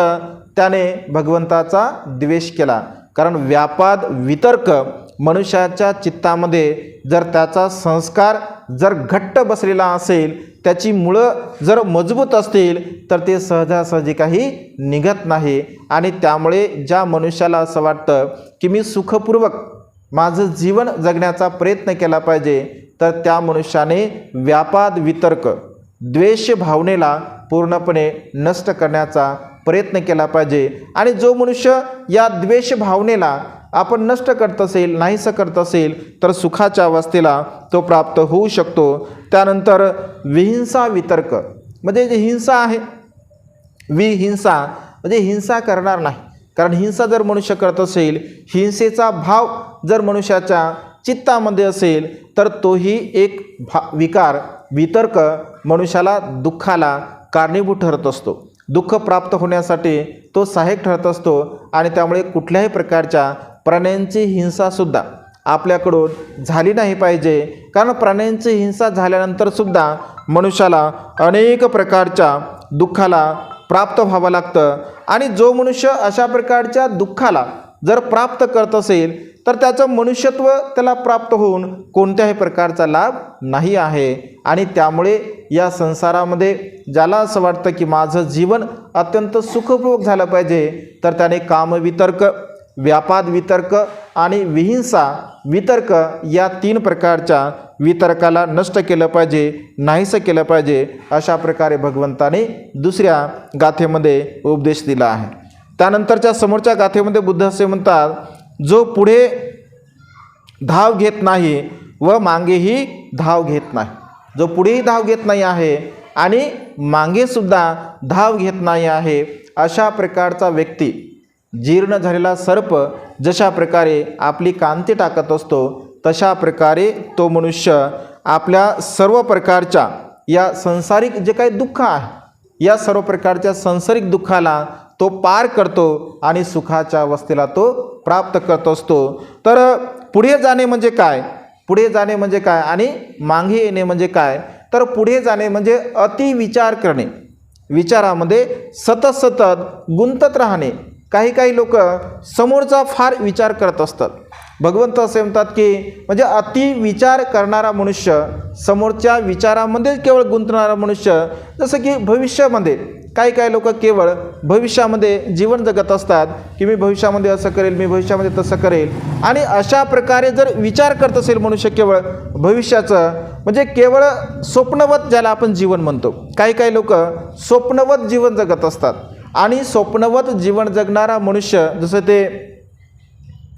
त्याने भगवंताचा द्वेष केला. कारण व्यापाद वितर्क मनुष्याच्या चित्तामध्ये जर त्याचा संस्कार जर घट्ट बसलेला असेल, त्याची मुळं जर मजबूत असतील तर ते सहजासहजी काही निघत नाही. आणि त्यामुळे ज्या मनुष्याला असं वाटतं की मी सुखपूर्वक माझं जीवन जगण्याचा प्रयत्न केला पाहिजे, तर त्या मनुष्याने व्यापाद वितर्क द्वेष भावनेला पूर्णपणे नष्ट करण्याचा प्रयत्न केला पाहिजे. आणि जो मनुष्य या द्वेष भावनेला आपण नष्ट करत असेल, नाहीसं करत असेल तर सुखाच्या अवस्थेला तो प्राप्त होऊ शकतो. त्यानंतर विहिंसा वितर्क, म्हणजे जी हिंसा आहे, विहिंसा म्हणजे हिंसा करणार नाही. कारण हिंसा जर मनुष्य करत असेल, हिंसेचा भाव जर मनुष्याच्या चित्तामध्ये असेल तर तोही एक विकार, वितर्क मनुष्याला दुःखाला कारणीभूत ठरत असतो. दुःख प्राप्त होण्यासाठी तो सहाय्यक ठरत असतो आणि त्यामुळे कुठल्याही प्रकारच्या प्राण्यांची हिंसासुद्धा आपल्याकडून झाली नाही पाहिजे. कारण प्राण्यांची हिंसा झाल्यानंतरसुद्धा मनुष्याला अनेक प्रकारच्या दुःखाला प्राप्त व्हावं लागतं. आणि जो मनुष्य अशा प्रकारच्या दुःखाला जर प्राप्त करत असेल तर त्याचं मनुष्यत्व त्याला प्राप्त होऊन कोणत्याही प्रकारचा लाभ नाही आहे. आणि त्यामुळे या संसारामध्ये ज्याला असं वाटतं की माझं जीवन अत्यंत सुखपूर्वक झालं पाहिजे तर त्याने कामवितर्क, व्यापाद वितर्क आणि विहिंसा वितर्क या 3 प्रकारच्या वितर्काला नष्ट केलं पाहिजे, नाहीसं केलं पाहिजे. अशा प्रकारे भगवंताने दुसऱ्या गाथेमध्ये उपदेश दिला आहे. त्यानंतरच्या समोरच्या गाथेमध्ये बुद्ध असे म्हणतात, जो पुढे धाव घेत नाही व मागेही धाव घेत नाही. जो पुढेही धाव घेत नाही आहे आणि मागेसुद्धा धाव घेत नाही आहे, अशा प्रकारचा व्यक्ती, जीर्ण झालेला सर्प जशा प्रकारे आपली कांती टाकत असतो तशा प्रकारे तो मनुष्य आपल्या सर्व प्रकारच्या या संसारिक जे काही दुःख आहे, या सर्व प्रकारच्या सांसारिक दुःखाला तो पार करतो आणि सुखाच्या अवस्थेला तो प्राप्त करत असतो. तर पुढे जाणे म्हणजे काय, पुढे जाणे म्हणजे काय आणि मागे येणे म्हणजे काय. तर पुढे जाणे म्हणजे अति विचार करणे, विचारामध्ये सतत गुंतत राहणे. काही लोक समोरचा फार विचार करत असतात. भगवंत असे म्हणतात की म्हणजे अति विचार करणारा मनुष्य, समोरच्या विचारामध्ये केवळ गुंतणारा मनुष्य, जसं की भविष्यामध्ये काही लोक केवळ भविष्यामध्ये जीवन जगत असतात की मी भविष्यामध्ये असं करेल, मी भविष्यामध्ये तसं करेल. आणि अशा प्रकारे जर विचार करत असेल मनुष्य केवळ भविष्याचं, म्हणजे केवळ स्वप्नवत ज्याला आपण जीवन म्हणतो, काही लोक स्वप्नवत जीवन जगत असतात. आणि स्वप्नवत जीवन जगणारा मनुष्य, जसं ते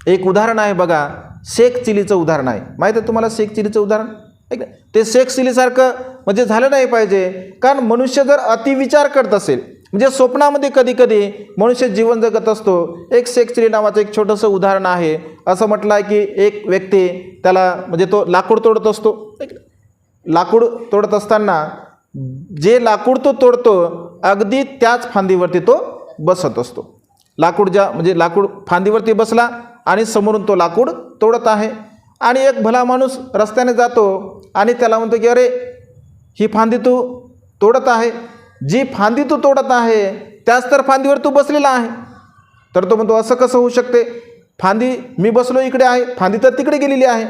एक उदाहरण आहे बघा, शेख चिलीचं उदाहरण आहे. माहीत आहे तुम्हाला शेख चिलीचं उदाहरण? ते शेख चिलीसारखं म्हणजे झालं नाही पाहिजे. कारण मनुष्य जर अतिविचार करत असेल, म्हणजे स्वप्नामध्ये कधी मनुष्य जीवन जगत असतो. एक शेख चिली नावाचं एक छोटंसं उदाहरण आहे. असं म्हटलं आहे की एक व्यक्ती त्याला म्हणजे तो लाकूड तोडत असतो. लाकूड तोडत असताना जे लाकूड तो तोडतो अगदी त्याच फांदीवरती तो बसत असतो. लाकूड फांदीवरती बसला आणि समोरून तो लाकूड तोडत आहे. आणि एक भला माणूस रस्त्याने जातो आणि त्याला म्हणतो की अरे, ही फांदी तू तोडत आहे, जी फांदी तू तोडत आहे त्याच तर फांदीवर तू बसलेला आहे. तर तो म्हणतो असं कसं होऊ शकते, फांदी मी बसलो इकडे आहे, फांदी तर तिकडे गेलेली आहे.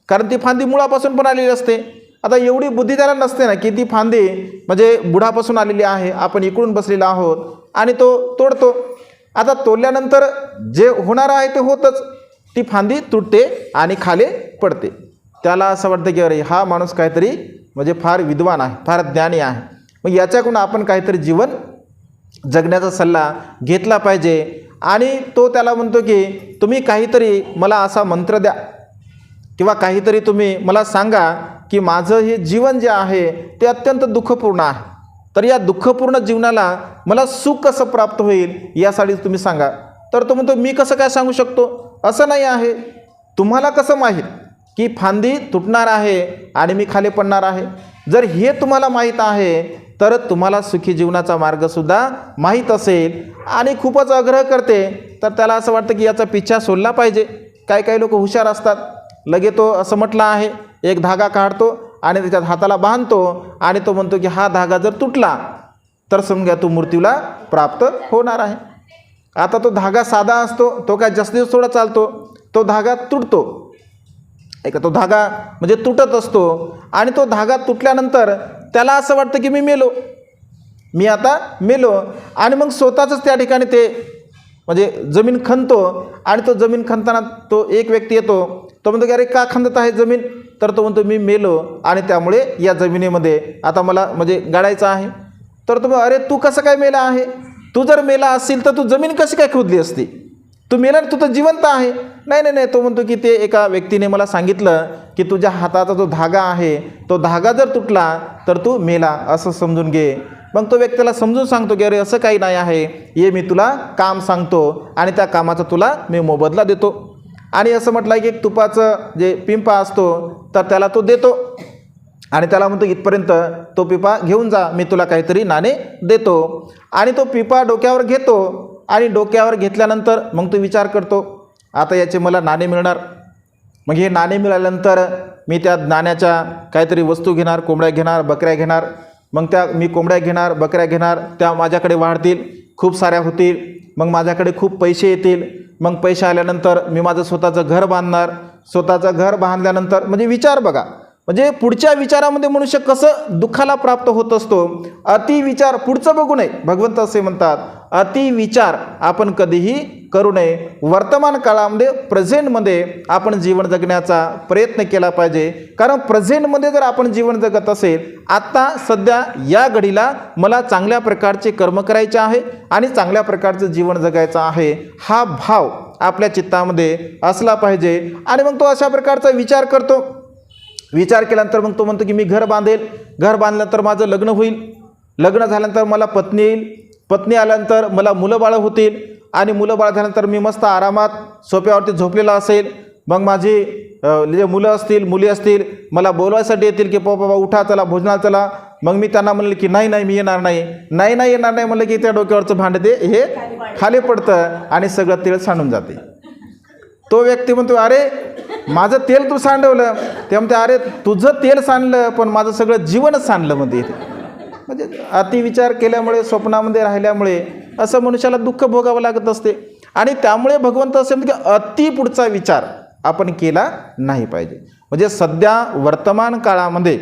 कारण ती फांदी मुळापासून पण आलेली असते. आता एवढी बुद्धी त्याला नसते ना की ती फांदी म्हणजे बुडापासून आलेली आहे, आपण इकडून बसलेला आहोत, आणि तो तोडतो. आता तोडल्यानंतर जे होणार आहे ते होतच, ती फांदी तुटते आणि खाली पडते. त्याला असं वाटतं की अरे, हा माणूस काहीतरी म्हणजे फार विद्वान आहे, फार ज्ञानी आहे, मग याच्याकडून आपण काहीतरी जीवन जगण्याचा सल्ला घेतला पाहिजे. आणि तो त्याला म्हणतो की तुम्ही काहीतरी मला असा मंत्र द्या किंवा काहीतरी तुम्ही मला सांगा की माझं हे जीवन जे आहे ते अत्यंत दुःखपूर्ण आहे, तर या दुःखपूर्ण जीवनाला मला सुख कसं प्राप्त होईल यासाठी तुम्ही सांगा. तर तो म्हणतो मी कसं काय सांगू शकतो, असं नाही आहे, तुम्हाला कसं माहीत की फांदी तुटणार आहे आणि मी खाली पडणार आहे. जर हे तुम्हाला माहीत आहे तर तुम्हाला सुखी जीवनाचा मार्गसुद्धा माहीत असेल. आणि खूपच आग्रह करते तर त्याला असं वाटतं की याचा पिच्छा सोडला पाहिजे. काही लोक हुशार असतात, लगे तो असं म्हटलं आहे, एक धागा काढतो आणि त्याच्यात हाताला बांधतो आणि तो म्हणतो की हा धागा जर तुटला तर समजा तू मृत्यूला प्राप्त होणार आहे. आता तो धागा साधा असतो, तो काय जास्त दिवस थोडा चालतो, तो धागा तुटतो. तो धागा म्हणजे तुटत असतो आणि तो धागा तुटल्यानंतर त्याला असं वाटतं की मी आता मेलो. आणि मग स्वतःच त्या ठिकाणी ते म्हणजे जमीन खणतो. आणि तो जमीन खणताना तो एक व्यक्ती येतो, तो म्हणतो की अरे का खणत आहे जमीन, तर तो म्हणतो मी मेलो आणि त्यामुळे या जमिनीमध्ये आता मला म्हणजे गाडायचं आहे. तर तो अरे तू कसं काय मेला आहे, तू जर मेला असशील तर तू जमीन कशी काय खोदली असती. तू मेला, तू तर जिवंत आहे. नाही नाही नाही, तो म्हणतो की ते एका व्यक्तीने मला सांगितलं की तुझ्या हाताचा जो धागा आहे तो धागा जर तुटला तर तू मेला असं समजून घे. मग तो व्यक्तीला समजून सांगतो की अरे असं काही नाही आहे, ये मी तुला काम सांगतो आणि त्या कामाचा तुला मी मोबदला देतो. आणि असं म्हटलं की एक तुपाचं जे पिंपा असतो तर त्याला तो देतो आणि त्याला म्हणतो इथपर्यंत तो पिपा घेऊन जा, मी तुला काहीतरी नाणे देतो. आणि तो पिपा डोक्यावर घेतो आणि डोक्यावर घेतल्यानंतर मग तो विचार करतो आता याचे मला नाणे मिळणार. मग हे नाणे मिळाल्यानंतर मी त्या नाण्याच्या काहीतरी वस्तू घेणार, कोंबड्या घेणार, बकऱ्या घेणार. मग त्या मी कोंबड्या घेणार, बकऱ्या घेणार, त्या माझ्याकडे वाढतील, खूप साऱ्या होतील. मग माझ्याकडे खूप पैसे येतील. मग पैसे आल्यानंतर मी माझं स्वतःचं घर बांधणार. स्वतःचं घर बांधल्यानंतर म्हणजे विचार बघा, म्हणजे पुढच्या विचारामध्ये मनुष्य कसं दुःखाला प्राप्त होत असतो. अति विचार पुढचं बघू नये. भगवंत असे म्हणतात अति विचार आपण कधीही करू नये. वर्तमान काळामध्ये प्रेझेंटमध्ये आपण जीवन जगण्याचा प्रयत्न केला पाहिजे. कारण प्रेझेंटमध्ये जर आपण जीवन जगत असेल, आत्ता सध्या या घडीला मला चांगल्या प्रकारचे कर्म करायचे आहे आणि चांगल्या प्रकारचं जीवन जगायचं आहे, हा भाव आपल्या चित्तामध्ये असला पाहिजे. आणि मग तो अशा प्रकारचा विचार करतो. विचार केल्यानंतर मग तो म्हणतो की मी घर बांधेल, घर बांधल्यानंतर माझं लग्न होईल, लग्न झाल्यानंतर मला पत्नी येईल, पत्नी आल्यानंतर मला मुलं बाळं होतील आणि मुलं बाळं झाल्यानंतर मी मस्त आरामात सोप्यावरती झोपलेला असेल. मग माझी जे मुलं असतील, मुली असतील, मला बोलवायसाठी येतील की बाबा उठा, चला भोजनाला चला. मग मी त्यांना म्हणलं की नाही नाही मी येणार नाही, नाही नाही येणार नाही म्हणलं की त्या डोक्यावरचं भांडं ते हे खाली पडतं आणि सगळं तेल सांडून जाते. तो व्यक्ती म्हणतो अरे माझं तेल तू सांडवलं. ते म्हणते अरे तुझं तेल सांडलं पण माझं सगळं जीवनच सांडलं म्हणते इथे. म्हणजे अतिविचार केल्यामुळे, स्वप्नामध्ये राहिल्यामुळे असं मनुष्याला दुःख भोगावं लागत असते. आणि त्यामुळे भगवंत असे म्हणते की अति पुढचा विचार आपण केला नाही पाहिजे. म्हणजे सध्या वर्तमान काळामध्ये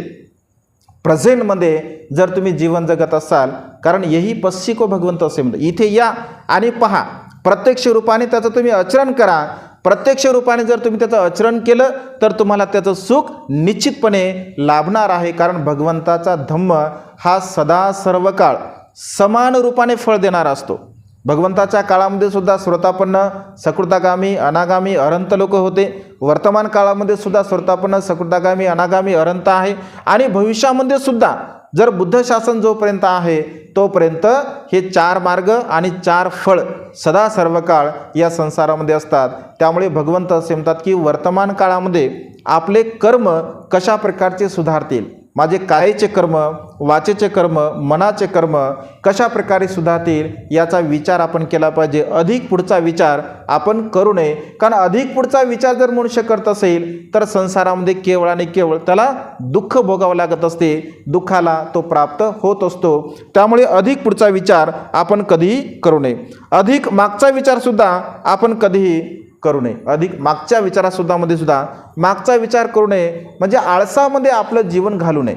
प्रेझेंटमध्ये जर तुम्ही जीवन जगत असाल, कारण यही पश्चिको भगवंत असे म्हणतात, इथे या आणि पहा, प्रत्यक्ष रूपाने त्याचं तुम्ही आचरण करा. प्रत्यक्ष रूपाने जर तुम्ही त्याचं आचरण केलं तर तुम्हाला त्याचं सुख निश्चितपणे लाभणार आहे. कारण भगवंताचा धम्म हा सदा सर्व काळ समान रूपाने फळ देणारा असतो. भगवंताच्या काळामध्ये सुद्धा श्रोतापन्न, सकृतागामी, अनागामी, अरंत लोक होते. वर्तमान काळामध्ये सुद्धा श्रोतापन्न, सकृतागामी, अनागामी, अरंत आहे. आणि भविष्यामध्ये सुद्धा जर बुद्ध शासन जोपर्यंत आहे तोपर्यंत हे 4 मार्ग आणि 4 फळ सदा सर्व काळ या संसारामध्ये असतात. त्यामुळे भगवंत असे म्हणतात की वर्तमान काळामध्ये आपले कर्म कशा प्रकारचे सुधारतील, माझे कायेचे कर्म, वाचेचे कर्म, मनाचे कर्म कशा प्रकारे सुधारतील याचा विचार आपण केला पाहिजे. अधिक पुढचा विचार आपण करू नये. कारण अधिक पुढचा विचार जर मनुष्य करत असेल तर संसारामध्ये केवळ आणि केवळ त्याला दुःख भोगावं लागत असते, दुःखाला तो प्राप्त होत असतो. त्यामुळे अधिक पुढचा विचार आपण कधीही करू नये. अधिक मागचा विचारसुद्धा आपण कधीही करू नये. अधिक मागच्या विचारासुद्धा मध्ये सुद्धा मागचा विचार करू नये. म्हणजे आळसामध्ये आपलं जीवन घालू नये.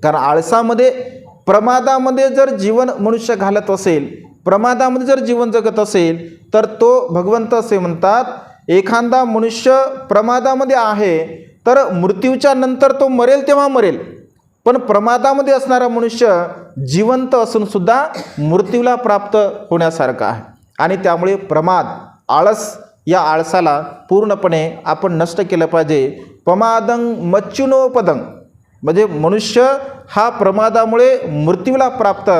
कारण आळसामध्ये, प्रमादामध्ये जर जीवन मनुष्य घालत असेल, प्रमादामध्ये जर जीवन जगत असेल तर तो भगवंत असे म्हणतात एखादा मनुष्य प्रमादामध्ये आहे तर मृत्यूच्या नंतर तो मरेल तेव्हा मरेल. पण प्रमादामध्ये असणारा मनुष्य जिवंत असून सुद्धा मृत्यूला प्राप्त होण्यासारखा आहे. आणि त्यामुळे प्रमाद, आळस, या आळसाला पूर्णपणे आपण नष्ट केलं पाहिजे. प्रमादं मच्युनोपदं, म्हणजे मनुष्य हा प्रमादामुळे मृत्यूला प्राप्त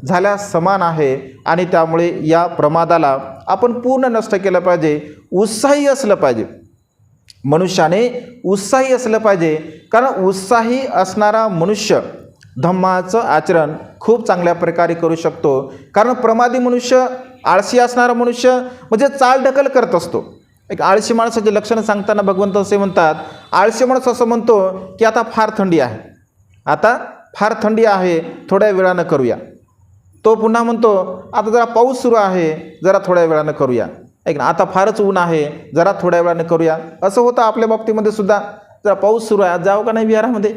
झाल्यास समान आहे. आणि त्यामुळे या प्रमादाला आपण पूर्ण नष्ट केलं पाहिजे. उत्साही असलं पाहिजे, मनुष्याने उत्साही असलं पाहिजे. कारण उत्साही असणारा मनुष्य धम्माचं आचरण खूप चांगल्या प्रकारे करू शकतो. कारण प्रमादी मनुष्य, आळशी असणारा मनुष्य म्हणजे चालढकल करत असतो. एक आळशी माणसाचे लक्षणं सांगताना भगवंत असे म्हणतात, आळशी माणूस असं म्हणतो की आता फार थंडी आहे, आता फार थंडी आहे, थोड्या वेळानं करूया. तो पुन्हा म्हणतो आता जरा पाऊस सुरू आहे, जरा थोड्या वेळानं करूया. ऐक ना, आता फारच ऊन आहे, जरा थोड्या वेळानं करूया. असं होतं आपल्या बाबतीमध्ये सुद्धा. जरा पाऊस सुरू आहे, जाऊ का नाही विहारामध्ये,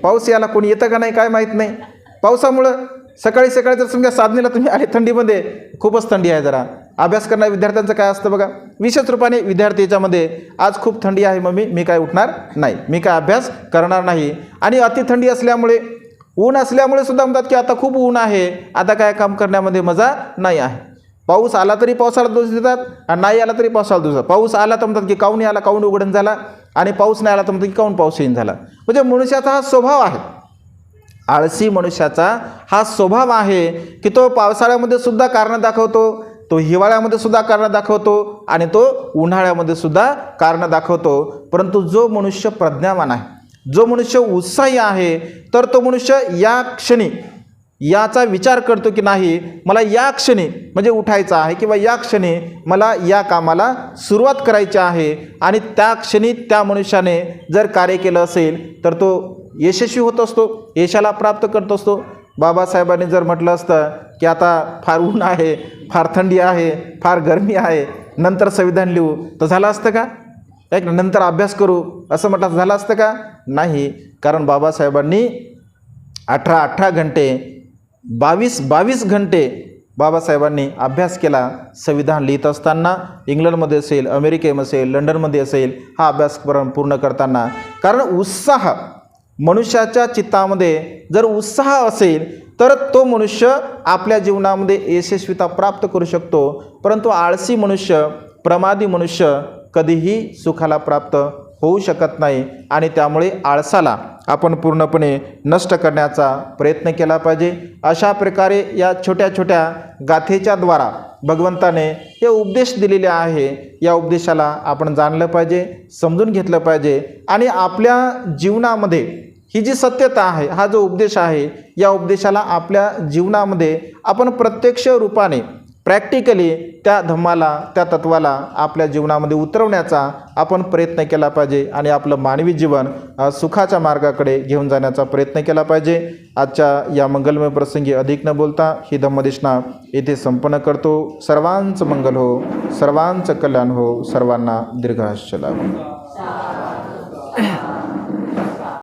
पाऊस याला कोणी येतं का नाही काय माहीत नाही. पावसामुळं सकाळी सकाळी जर समजा साधनेला तुम्ही आले थंडीमध्ये, खूपच थंडी आहे, जरा अभ्यास करणाऱ्या विद्यार्थ्यांचं काय असतं बघा, विशेष रूपाने विद्यार्थी याच्यामध्ये आज खूप थंडी आहे मम्मी, मी काय उठणार नाही, मी काय अभ्यास करणार नाही. आणि अति थंडी असल्यामुळे, ऊन असल्यामुळे सुद्धा म्हणतात की आता खूप ऊन आहे, आता काय काम करण्यामध्ये मजा नाही आहे. पाऊस आला तरी पावसाला दोष देतात आणि नाही आला तरी पावसाला दोष देतात. पाऊस आला तर म्हणतात की काऊन नाही आला, काऊन उघडण झाला, आणि पाऊस नाही आला तर म्हणतात की काऊन पाऊस येईन झाला. म्हणजे मनुष्याचा हा स्वभाव आहे, आळसी मनुष्याचा हा स्वभाव आहे की तो पावसाळ्यामध्ये सुद्धा कारणं दाखवतो, तो हिवाळ्यामध्ये सुद्धा कारणं दाखवतो आणि तो उन्हाळ्यामध्ये सुद्धा कारणं दाखवतो. परंतु जो मनुष्य प्रज्ञावान आहे, जो मनुष्य उत्साही आहे, तर तो मनुष्य या क्षणी याचा विचार करतो की नाही मला या क्षणी म्हणजे उठायचं आहे किंवा या क्षणी मला या कामाला सुरुवात करायची आहे, आणि त्या क्षणी त्या मनुष्याने जर कार्य केलं असेल तर तो यशस्वी होत असतो, यशाला प्राप्त करत असतो. बाबासाहेबांनी जर म्हटलं असतं की आता फार ऊन आहे, फार थंडी आहे, फार गरमी आहे, नंतर संविधान लिहू, तर झालं असतं का? एक नंतर अभ्यास करू असं म्हटलं तर झालं असतं का? नाही. कारण बाबासाहेबांनी 18 घंटे 22 घंटे बाबासाहेबांनी अभ्यास केला. संविधान लिहित असताना इंग्लंडमध्ये असेल, अमेरिकेमध्ये असेल, लंडनमध्ये असेल, हा अभ्यासक्रम पूर्ण करताना. कारण उत्साह, मनुष्याच्या चित्तामध्ये जर उत्साह असेल तर तो मनुष्य आपल्या जीवनामध्ये यशस्वीता प्राप्त करू शकतो. परंतु आळसी मनुष्य, प्रमादी मनुष्य कधीही सुखाला प्राप्त होऊ शकत नाही, आणि त्यामुळे आळसाला आपण पूर्णपणे नष्ट करण्याचा प्रयत्न केला पाहिजे. अशा प्रकारे या छोट्या छोट्या गाथेच्या द्वारा भगवंताने हे उपदेश दिलेले आहे. या उपदेशाला आपण जाणलं पाहिजे, समजून घेतलं पाहिजे, आणि आपल्या जीवनामध्ये ही जी सत्यता आहे, हा जो उपदेश आहे, या उपदेशाला आपल्या जीवनामध्ये आपण प्रत्यक्ष रूपाने प्रॅक्टिकली त्या धम्माला, त्या तत्वाला आपल्या जीवनामध्ये उतरवण्याचा आपण प्रयत्न केला पाहिजे, आणि आपलं मानवी जीवन सुखाच्या मार्गाकडे घेऊन जाण्याचा प्रयत्न केला पाहिजे. आजच्या या मंगलमय प्रसंगी अधिक न बोलता ही धम्मदेशना येथे संपन्न करतो. सर्वांचं मंगल हो, सर्वांचं कल्याण हो, सर्वांना दीर्घायुष्य लाभो.